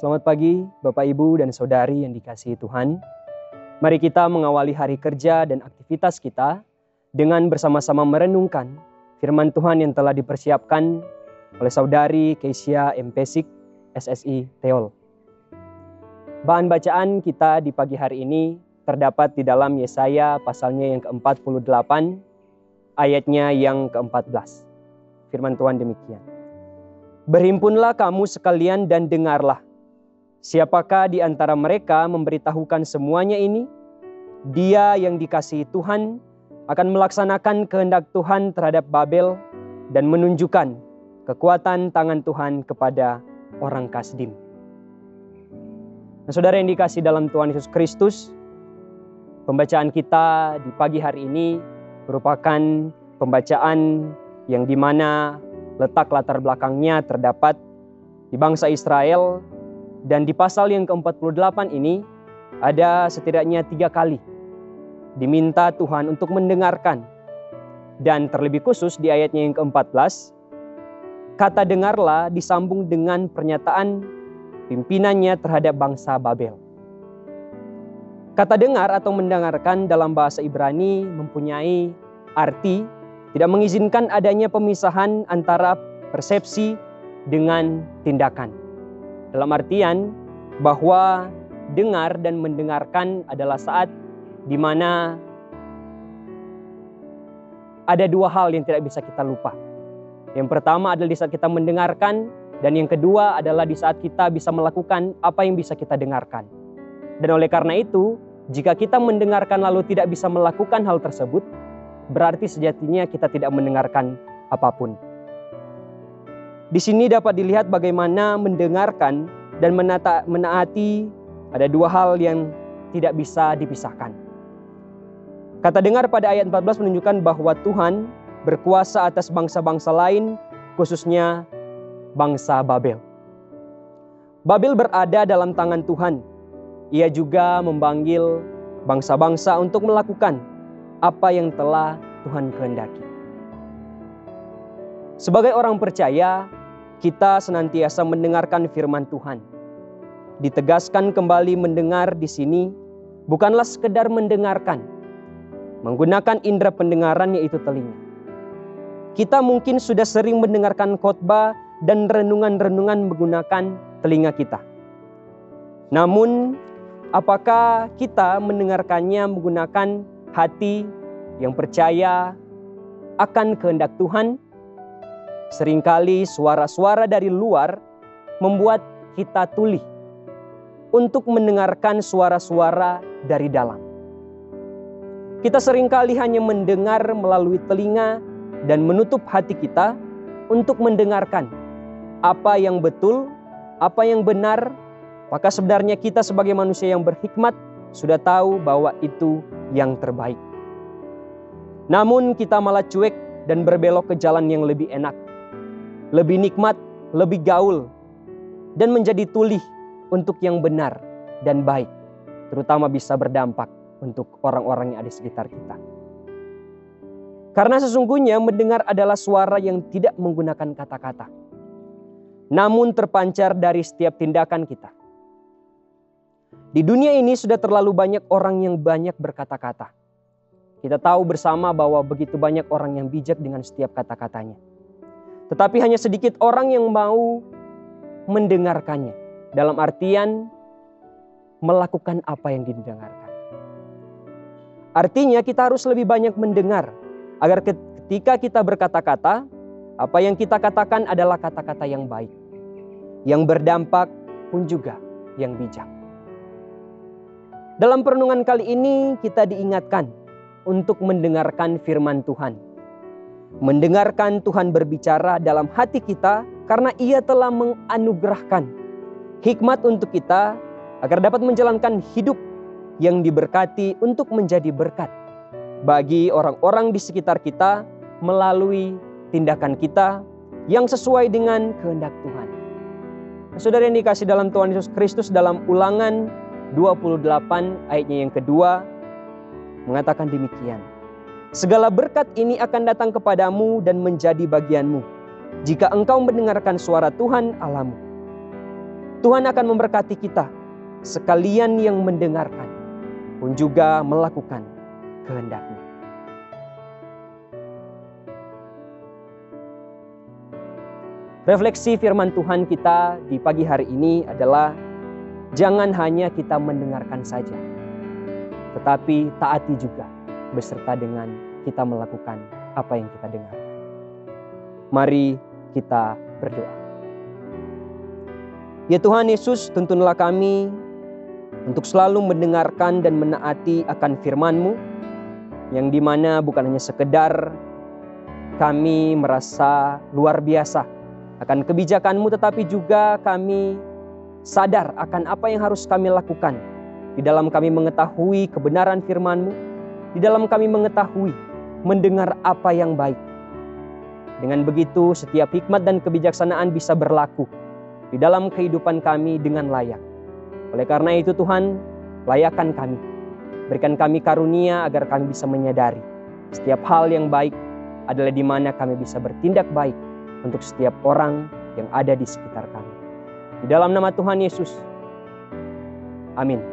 Selamat pagi Bapak Ibu dan Saudari yang dikasihi Tuhan. Mari kita mengawali hari kerja dan aktivitas kita dengan bersama-sama merenungkan firman Tuhan yang telah dipersiapkan oleh Saudari Keisha M. Pesik, SSI Teol. Bahan bacaan kita di pagi hari ini terdapat di dalam Yesaya pasalnya yang ke-48, ayatnya yang ke-14. Firman Tuhan demikian. Berhimpunlah kamu sekalian dan dengarlah. Siapakah di antara mereka memberitahukan semuanya ini? Dia yang dikasihi Tuhan akan melaksanakan kehendak Tuhan terhadap Babel dan menunjukkan kekuatan tangan Tuhan kepada orang Kasdim. Nah, saudara yang dikasihi dalam Tuhan Yesus Kristus, pembacaan kita di pagi hari ini merupakan pembacaan yang dimana letak latar belakangnya terdapat di bangsa Israel. Dan di pasal yang ke-48 ini ada setidaknya 3 kali diminta Tuhan untuk mendengarkan. Dan terlebih khusus di ayatnya yang ke-14, kata dengarlah disambung dengan pernyataan pimpinannya terhadap bangsa Babel. Kata dengar atau mendengarkan dalam bahasa Ibrani mempunyai arti tidak mengizinkan adanya pemisahan antara persepsi dengan tindakan. Dalam artian bahwa dengar dan mendengarkan adalah saat di mana ada 2 hal yang tidak bisa kita lupa. Yang pertama adalah di saat kita mendengarkan, dan yang kedua adalah di saat kita bisa melakukan apa yang bisa kita dengarkan. Dan oleh karena itu, jika kita mendengarkan lalu tidak bisa melakukan hal tersebut, berarti sejatinya kita tidak mendengarkan apapun. Di sini dapat dilihat bagaimana mendengarkan dan menaati ada 2 hal yang tidak bisa dipisahkan. Kata dengar pada ayat 14 menunjukkan bahwa Tuhan berkuasa atas bangsa-bangsa lain, khususnya bangsa Babel. Babel berada dalam tangan Tuhan. Ia juga memanggil bangsa-bangsa untuk melakukan apa yang telah Tuhan kehendaki. Sebagai orang percaya, kita senantiasa mendengarkan firman Tuhan. Ditegaskan kembali mendengar di sini bukanlah sekedar mendengarkan, menggunakan indera pendengaran yaitu telinga. Kita mungkin sudah sering mendengarkan khotbah dan renungan-renungan menggunakan telinga kita. Namun, apakah kita mendengarkannya menggunakan hati yang percaya akan kehendak Tuhan? Seringkali suara-suara dari luar membuat kita tuli untuk mendengarkan suara-suara dari dalam. Kita seringkali hanya mendengar melalui telinga dan menutup hati kita untuk mendengarkan apa yang betul, apa yang benar. Maka sebenarnya kita sebagai manusia yang berhikmat sudah tahu bahwa itu yang terbaik. Namun kita malah cuek dan berbelok ke jalan yang lebih enak, lebih nikmat, lebih gaul, dan menjadi tuli untuk yang benar dan baik, terutama bisa berdampak untuk orang-orang yang ada di sekitar kita. Karena sesungguhnya mendengar adalah suara yang tidak menggunakan kata-kata, namun terpancar dari setiap tindakan kita. Di dunia ini sudah terlalu banyak orang yang banyak berkata-kata. Kita tahu bersama bahwa begitu banyak orang yang bijak dengan setiap kata-katanya. Tetapi hanya sedikit orang yang mau mendengarkannya. Dalam artian melakukan apa yang didengarkan. Artinya kita harus lebih banyak mendengar. Agar ketika kita berkata-kata, apa yang kita katakan adalah kata-kata yang baik. Yang berdampak pun juga yang bijak. Dalam perenungan kali ini kita diingatkan untuk mendengarkan firman Tuhan. Mendengarkan Tuhan berbicara dalam hati kita karena Ia telah menganugerahkan hikmat untuk kita agar dapat menjalankan hidup yang diberkati untuk menjadi berkat bagi orang-orang di sekitar kita melalui tindakan kita yang sesuai dengan kehendak Tuhan. Saudara yang dikasihi dalam Tuhan Yesus Kristus, dalam Ulangan 28 ayatnya yang kedua mengatakan demikian. Segala berkat ini akan datang kepadamu dan menjadi bagianmu jika engkau mendengarkan suara Tuhan Allahmu. Tuhan akan memberkati kita sekalian yang mendengarkan pun juga melakukan kehendak-Nya. Refleksi firman Tuhan kita di pagi hari ini adalah jangan hanya kita mendengarkan saja, tetapi taati juga beserta dengan kita melakukan apa yang kita dengarkan. Mari kita berdoa. Ya Tuhan Yesus, tuntunlah kami untuk selalu mendengarkan dan menaati akan firman-Mu, yang dimana bukan hanya sekedar kami merasa luar biasa akan kebijakan-Mu, tetapi juga kami sadar akan apa yang harus kami lakukan di dalam kami mengetahui kebenaran firman-Mu, di dalam kami mengetahui mendengar apa yang baik. Dengan begitu setiap hikmat dan kebijaksanaan bisa berlaku di dalam kehidupan kami dengan layak. Oleh karena itu Tuhan, layakkan kami. Berikan kami karunia agar kami bisa menyadari setiap hal yang baik adalah di mana kami bisa bertindak baik untuk setiap orang yang ada di sekitar kami. Di dalam nama Tuhan Yesus. Amin.